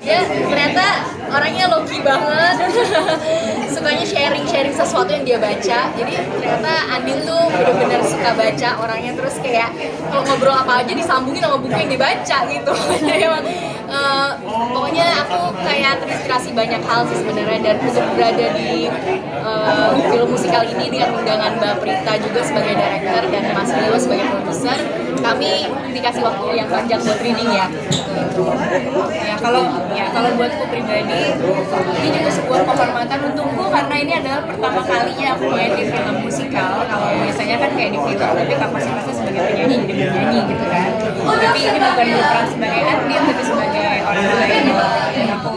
dia ternyata orangnya low-key banget. Sukanya sharing sesuatu yang dia baca. Jadi ternyata Andin tuh bener-bener suka baca orangnya, terus kayak kalau ngobrol apa aja disambungin sama buku yang dibaca gitu. Jadi emang pokoknya aku kayak terinspirasi banyak hal sih sebenarnya, dan untuk berada di film musikal ini dengan undangan Mbak Prita juga sebagai director dan Mas Rio sebagai produser, kami dikasih waktu yang panjang buat reading ya. Kalau buatku pribadi ini juga sebuah kehormatan untukku karena ini adalah pertama kalinya aku main di film musikal. Kalau biasanya kan kayak di film tapi kapasitasnya sebagai penyanyi jadi penyanyi gitu kan. Tapi ini bukan berperan sebagai Andin tapi sebagai orang lain, dan aku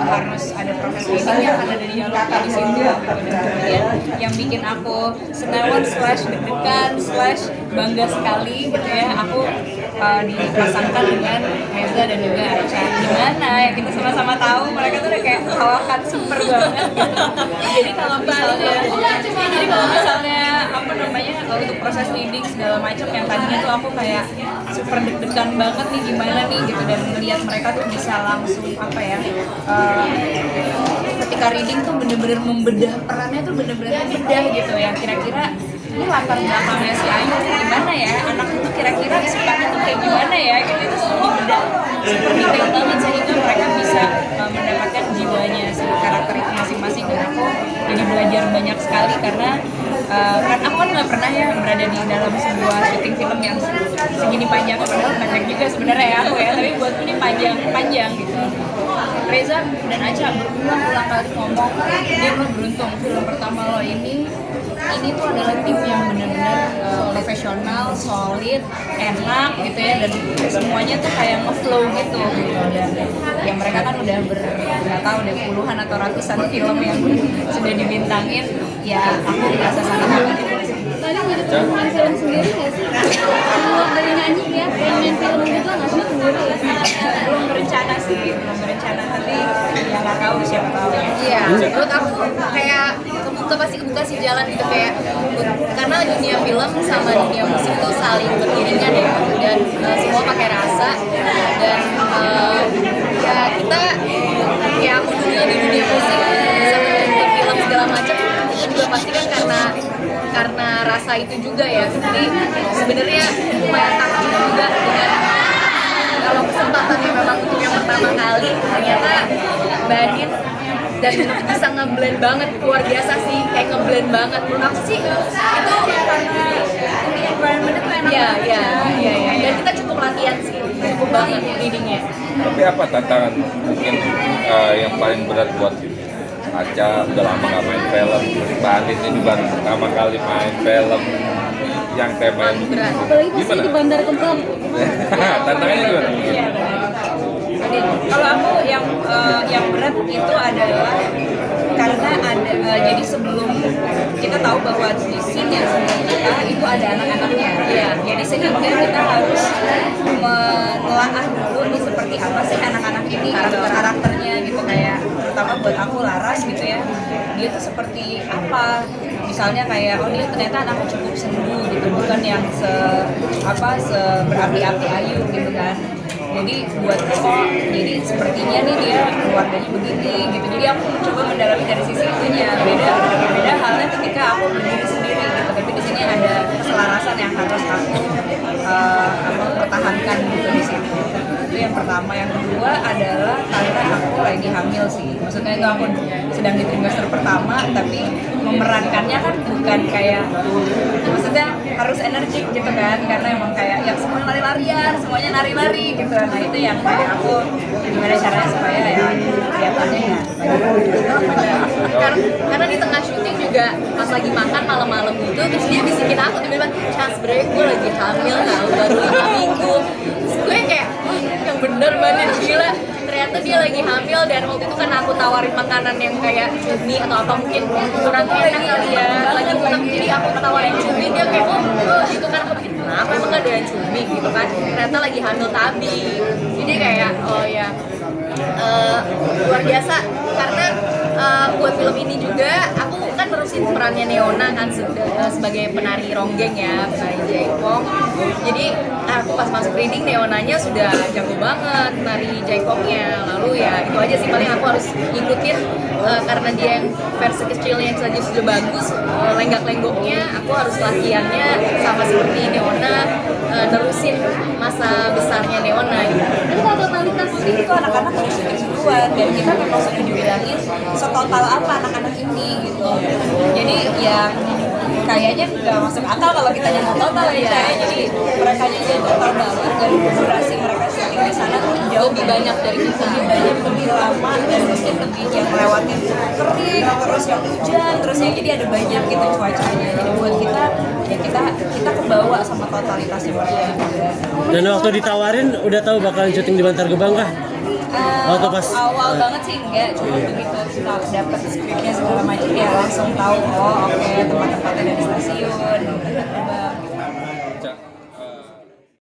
harus ada proses readingnya karena ada dialog di situ gitu. Dan kemudian yang bikin aku senewan / deg-degan / bangga sekali gitu ya, aku dipasangkan dengan Reza dan juga Acha. Gimana ya, kita sama-sama tahu mereka tuh udah kayak kawakan super banget gitu. Jadi kalau misalnya apa namanya untuk proses reading segala macam yang tadinya tuh aku kayak super deg-degan banget nih gimana nih gitu, dan melihat mereka tuh bisa langsung apa ya ketika reading tuh bener-bener membedah perannya tuh bener-bener membedah gitu ya, kira-kira ini latar belakangnya si Ayu gimana ya, anak itu kira-kira sukanya tuh kayak gimana ya gitu, itu semua beda super detail banget sehingga mereka bisa mendapatkan jiwanya si karakter itu masing-masing. Dan aku jadi belajar banyak sekali karena kan aku kan nggak pernah ya berada di dalam sebuah syuting film yang segini panjangnya, padahal pendek juga sebenarnya ya aku ya, tapi buatku ini panjang gitu. Reza dan Acha berulang-ulang kali ngomong, dia lo beruntung film pertama lo ini tuh adalah tim yang benar-benar profesional, solid, enak gitu ya, dan semuanya tuh kayak nge-flow gitu. Dan ya mereka kan udah nggak tahu deh puluhan atau ratusan film yang sudah dibintangin, ya aku merasa sangat happy. Tadi ngajak main film sendiri nggak sih? Keluar dari nyanyi ya, main film juga nggak sih sendiri ya? Belum berencana sih, tapi ya nggak tahu, siapa tahu. Iya, menurut aku kayak pasti kebuka sih jalan gitu, kayak karena dunia film sama dunia musik tuh saling beriringan ya, dan semua pakai rasa, dan ya kita kayak aku dulunya di dunia musik sama dunia film segala macam juga pasti kan karena rasa itu juga ya. Jadi sebenarnya lumayan takut juga dengan kalau kesempatannya memang untuk yang pertama kali, ternyata Mbak Andin dan bisa ngeblend banget, luar biasa sih, kayak ngeblend banget. Menurut aku sih itu karena environment-nya tuh enak. Iya. Dan kita cukup latihan sih, cukup banget readingnya. Tapi apa tantangan mungkin yang paling berat buat Acha? Udah lama nggak main film, Mbak Andin ini juga pertama kali main film yang tema yang berat. Apalagi pasti di Bandar Kempang. tantangannya gimana? Iya, kalau aku yang berat itu adalah karena ada jadi sebelum kita tahu bahwa di scene yang sebelum kita itu ada anak-anaknya ya, jadi sehingga kita harus menelaah dulu nih seperti apa sih anak-anak ini, karakternya gitu, kayak terutama buat aku Laras gitu ya, dia tuh seperti apa, misalnya kayak dia ternyata anaknya cukup sendu gitu, bukan yang berapi-api Ayu gitu kan. Jadi buat jadi sepertinya nih dia keluarganya begini gitu. Jadi aku mencoba mendalami dari sisi itunya. Beda halnya ketika aku berdiri sendiri gitu. Tapi di sini ada keselarasan yang harus aku pertahankan gitu di sini. Itu yang pertama. Yang kedua adalah karena aku lagi hamil sih. Maksudnya itu aku sedang di trimester pertama, tapi memerankannya kan bukan kayak, maksudnya harus energik gitu kan, karena emang kayak yang semuanya lari-larian, semuanya nari-nari gitu. Nah itu yang kayak aku gimana caranya supaya ya kelihatannya ya karena di tengah syuting juga pas lagi makan malam-malam gitu, terus dia bisikin aku tiba-tiba, Chas break, gue lagi hamil tau, baru 5 minggu. Terus gue kayak, yang bener banget, gila, ternyata dia lagi hamil. Dan waktu itu kan aku tawarin makanan yang kayak cumi atau apa, mungkin kurang enak kali ya, lagi kurang, jadi aku tawarin cumi, dia kayak gitu kan. Aku pikir kenapa emang gak ada yang cumi gitu kan, ternyata lagi hamil tabi. Jadi kayak oh ya luar biasa, karena buat film ini juga aku kan baru nerusin perannya Neona kan sebagai penari ronggeng ya, penari jaipong. Jadi aku pas masuk reading Neonanya sudah jago banget nari jaipongnya. Lalu ya itu aja sih paling aku harus ngikutin karena dia yang versi kecilnya saja sudah bagus, lenggak-lenggoknya aku harus latihannya sama seperti Neona, nerusin masa besarnya Neona gitu. Itu kalau totalitas itu anak-anak udah syuting duluan dan kita memang sudah dibilangin setotal apa anak-anak ini gitu. Jadi ya kayaknya nggak masuk akal kalau kita nyamuk total ya. Jadi mereka aja total banget dan durasi mereka syuting di sana tuh jauh Lebih banyak dari kita. lebih banyak, lebih lama dan mungkin lebih yang lewatin kering terus yang hujan terus ya, jadi ada banyak gitu cuacanya. Jadi buat kita ya kita kebawa sama totalitasnya mereka. Dan waktu ditawarin udah tahu bakalan syuting di Bantar Gebang kah? Waktu pas awal banget sih enggak, cuma begitu kita dapat skripnya segala macam ya langsung tahu oh oke tempat-tempatnya dari stasiun.